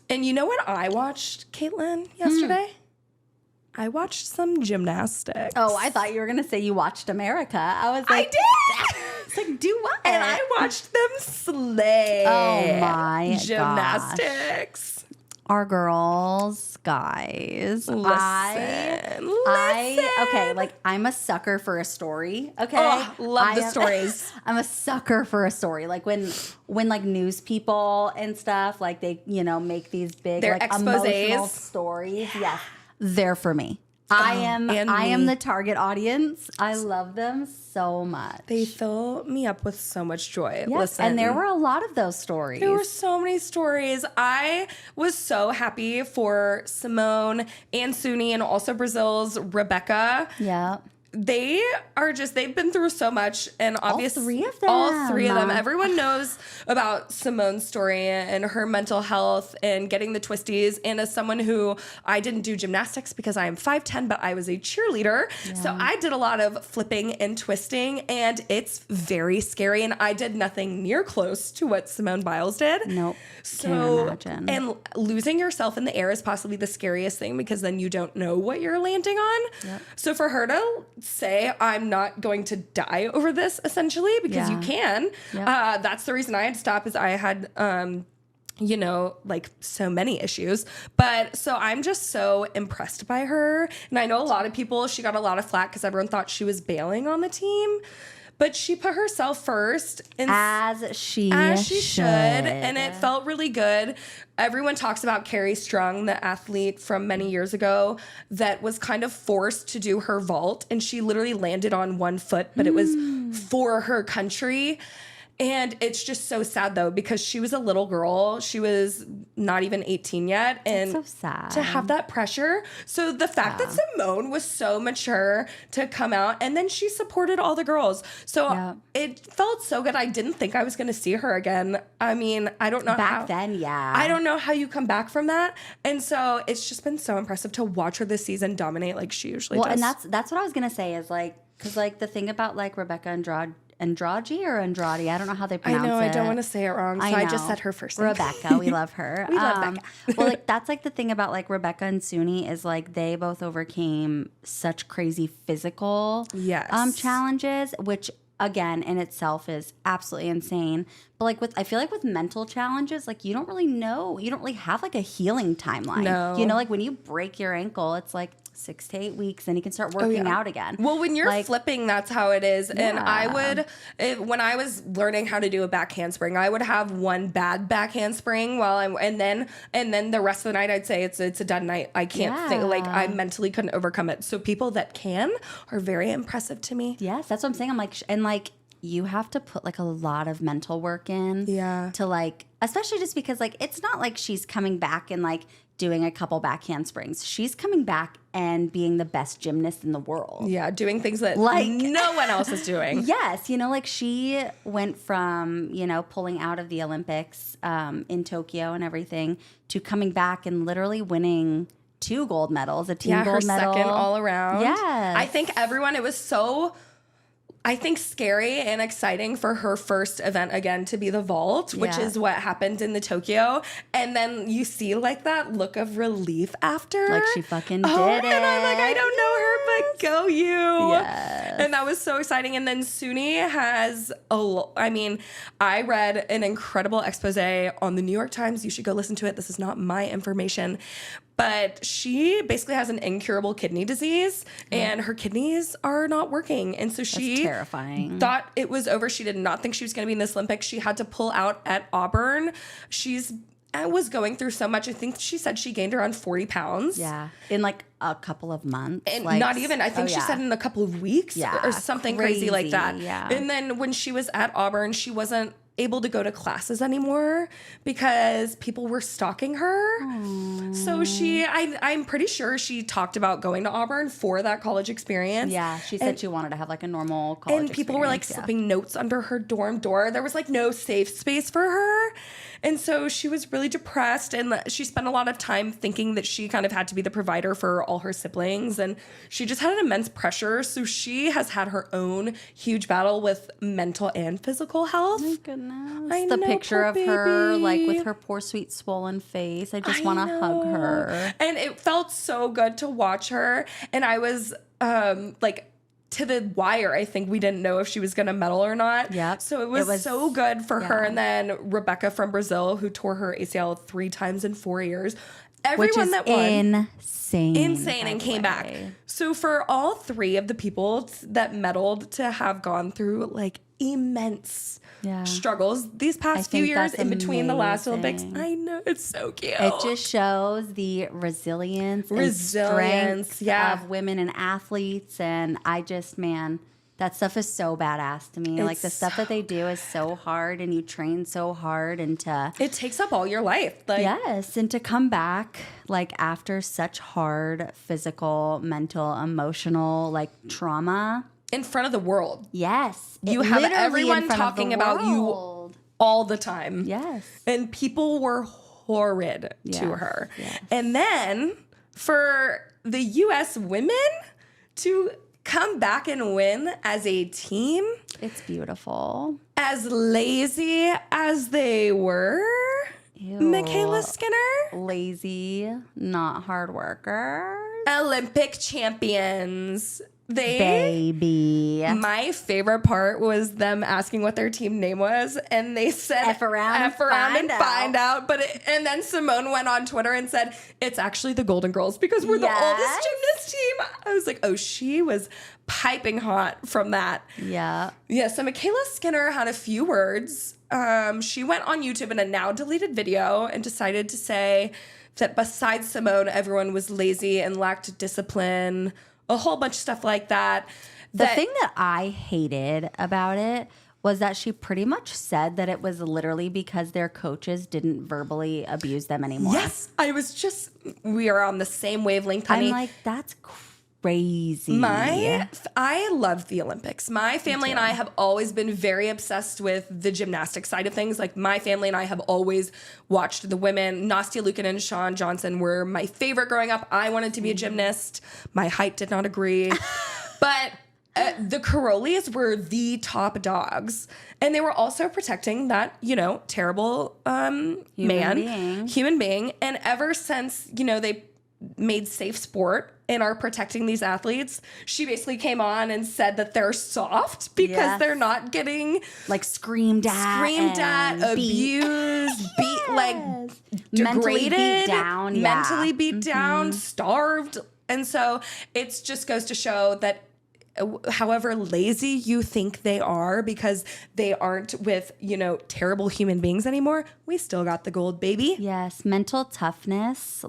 And you know what I watched, Caitlin, yesterday? I watched some gymnastics. Oh, I thought you were going to say you watched America. I was like, I did! It's like, do what? And I watched them slay. Oh, my gymnastics. Gosh. Our girls, guys. Listen. Okay, like I'm a sucker for a story. Okay, love the stories. I'm a sucker for a story. Like when like news people and stuff, like they make these big Their like exposés. emotional stories. Yes, they're for me. I am the target audience. I love them so much. They fill me up with so much joy. Yes, Listen. and there were a lot of those stories. There were so many stories. I was so happy for Simone and Suni and also Brazil's Rebecca. Yeah. They've been through so much, and obviously all three of them. Everyone knows about Simone's story and her mental health and getting the twisties. And as someone who, I didn't do gymnastics because I am 5'10", but I was a cheerleader. Yeah. So I did a lot of flipping and twisting, and it's very scary. And I did nothing near close to what Simone Biles did. Nope. So, can't imagine. And losing yourself in the air is possibly the scariest thing, because then you don't know what you're landing on. Yep. So for her to say, I'm not going to die over this, essentially, because you can. Yep. That's the reason I had to stop, is I had, like so many issues. But so I'm just so impressed by her. And I know a lot of people, she got a lot of flack because everyone thought she was bailing on the team. But she put herself first. As she should. And it felt really good. Everyone talks about Carrie Strung, the athlete from many years ago that was kind of forced to do her vault. And she literally landed on one foot, but it was for her country. And it's just so sad, though, because she was a little girl. She was not even 18 yet. And that's so sad to have that pressure. So the fact that Simone was so mature to come out, and then she supported all the girls. So it felt so good. I didn't think I was going to see her again. I mean, I don't know back then. I don't know how you come back from that. And so it's just been so impressive to watch her this season dominate like she usually does. Well, and that's what I was going to say is like, because like the thing about like Rebecca Andrade, I don't know how they pronounce it. I know, I don't want to say it wrong, so I just said her first name. Rebecca, we love her. We love Becca. Well, like that's like the thing about like Rebecca and Suni is like they both overcame such crazy physical challenges, which again in itself is absolutely insane. But like I feel like with mental challenges, like you don't really have like a healing timeline. No. You know, like when you break your ankle, it's like 6 to 8 weeks, then you can start working out again. Well, when you're flipping, that's how it is. And I would, when I was learning how to do a back handspring, I would have one bad back handspring and then the rest of the night I'd say it's a done night. I can't think, like I mentally couldn't overcome it. So people that can are very impressive to me. Yes, that's what I'm saying. I'm like, and like you have to put like a lot of mental work in to like, especially just because like it's not like she's coming back and like doing a couple back handsprings. She's coming back and being the best gymnast in the world. Yeah, doing things that like no one else is doing. Yes, like she went from, pulling out of the Olympics in Tokyo and everything to coming back and literally winning 2 gold medals, a team gold medal. Second all around. Yes. I think it was so scary and exciting for her first event again to be the vault, which is what happened in the Tokyo. And then you see like that look of relief after. Like she fucking did it. And I'm like, I don't know her, but go you. Yes. And that was so exciting. And then Suni has I read an incredible expose on the New York Times. You should go listen to it. This is not my information. But she basically has an incurable kidney disease, and her kidneys are not working. And so she terrifying. Thought it was over. She did not think she was going to be in this Olympics. She had to pull out at Auburn. I was going through so much. I think she said she gained around 40 pounds. Yeah. In like a couple of months. And not even, I think she said in a couple of weeks or something crazy like that. Yeah. And then when she was at Auburn, she wasn't able to go to classes anymore because people were stalking her. Aww. So I'm pretty sure she talked about going to Auburn for that college experience. Yeah, she said she wanted to have like a normal college And people were like slipping notes under her dorm door. There was like no safe space for her. And so she was really depressed, and she spent a lot of time thinking that she kind of had to be the provider for all her siblings. And she just had an immense pressure. So she has had her own huge battle with mental and physical health. Oh my goodness. The picture of her, like with her poor, sweet, swollen face. I just want to hug her. And it felt so good to watch her. And I was like, to the wire, I think we didn't know if she was going to medal or not. Yep. So it was so good for her. And then Rebecca from Brazil, who tore her ACL 3 times in 4 years. Everyone that won. Insane and came back. So for all 3 of the people that medaled to have gone through like immense struggles these past few years in between the last Olympics. I know, it's so cute. It just shows the resilience and strength of women and athletes. And I just, man, that stuff is so badass to me. Like the stuff that they do is so hard, and you train so hard, and it takes up all your life. Like, yes, and to come back like after such hard physical, mental, emotional like trauma. In front of the world. Yes. You have everyone talking about you all the time. Yes. And people were horrid to her. Yes. And then for the U.S. women to come back and win as a team. It's beautiful. As lazy as they were. Ew. Mykayla Skinner. Lazy, not hard workers. Olympic champions. Baby. My favorite part was them asking what their team name was, and they said F around and find out. And then Simone went on Twitter and said, it's actually the Golden Girls because we're the oldest gymnast team. I was like, oh, she was piping hot from that. Yeah. Yeah, so Mykayla Skinner had a few words. She went on YouTube in a now deleted video and decided to say that besides Simone, everyone was lazy and lacked discipline. A whole bunch of stuff like that. The thing that I hated about it was that she pretty much said that it was literally because their coaches didn't verbally abuse them anymore. Yes, we are on the same wavelength, honey. I'm like, that's crazy. I love the Olympics. My family and I have always been very obsessed with the gymnastics side of things. Like my family and I have always watched the women. Nastia Lukin and Shawn Johnson were my favorite growing up. I wanted to be a gymnast. My height did not agree. But the Karolis were the top dogs. And they were also protecting that, terrible human being. And ever since, they made safe sport and are protecting these athletes, she basically came on and said that they're soft because they're not getting like screamed at, abused, like degraded, mentally beat down, starved. And so it just goes to show that however lazy you think they are because they aren't with, terrible human beings anymore, we still got the gold, baby. Yes. Mental toughness,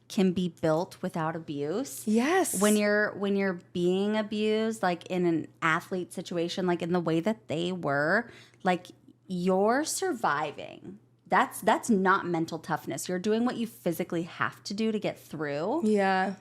can be built without abuse. Yes. When you're being abused, in an athlete situation, in the way that they were, you're surviving. That's not mental toughness. You're doing what you physically have to do to get through. Yeah.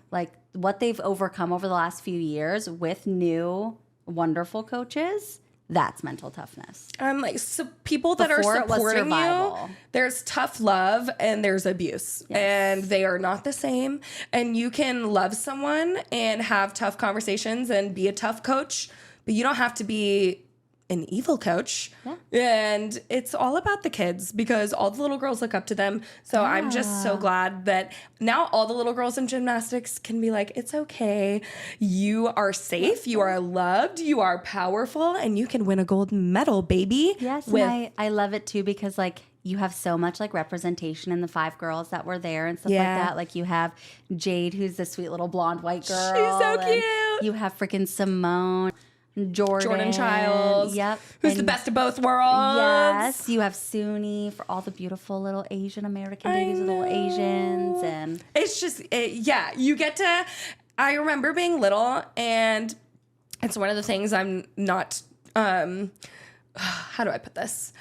What they've overcome over the last few years with new wonderful coaches, that's mental toughness. So people that are supporting you, there's tough love and there's abuse. Yes. And they are not the same. And you can love someone and have tough conversations and be a tough coach, but you don't have to be an evil coach. Yeah. And it's all about the kids because all the little girls look up to them. So I'm just so glad that now all the little girls in gymnastics can be like, it's okay. You are safe. You are loved. You are powerful. And you can win a gold medal, baby. Yes. And I love it too because you have so much representation in the 5 girls that were there and stuff like that. You have Jade, who's the sweet little blonde white girl. She's so cute. You have freaking Simone. Jordan Childs. Yep. Who's the best of both worlds. Yes. You have Suni for all the beautiful little Asian American babies with little Asians. And it's just, you get to, I remember being little and it's one of the things I'm not, how do I put this?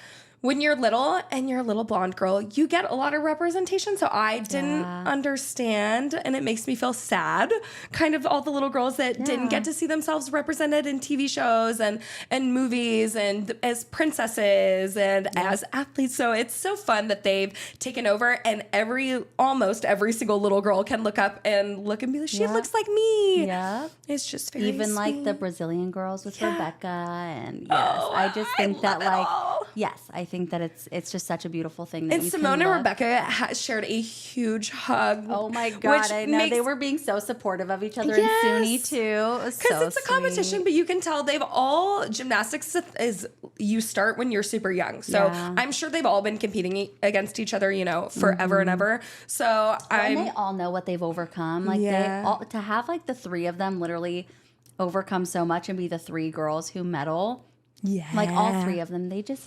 when you're little and you're a little blonde girl, you get a lot of representation. So I didn't understand, and it makes me feel sad, kind of all the little girls that didn't get to see themselves represented in TV shows and movies and as princesses and as athletes. So it's so fun that they've taken over, and almost every single little girl can look up and be like, she looks like me. Yeah. It's just very even sweet. like the Brazilian girls with Rebecca, and I just think that like I think that it's just such a beautiful thing that and Simone and Rebecca shared a huge hug. Oh my God, I know they were being so supportive of each other, and Suni too, because it's a competition, but you can tell they've all gymnastics is you start when you're super young, so I'm sure they've all been competing against each other, forever and ever. So and they all know what they've overcome, like they all, to have like the three of them literally overcome so much and be the three girls who medal. Yeah. Like all three of them, they just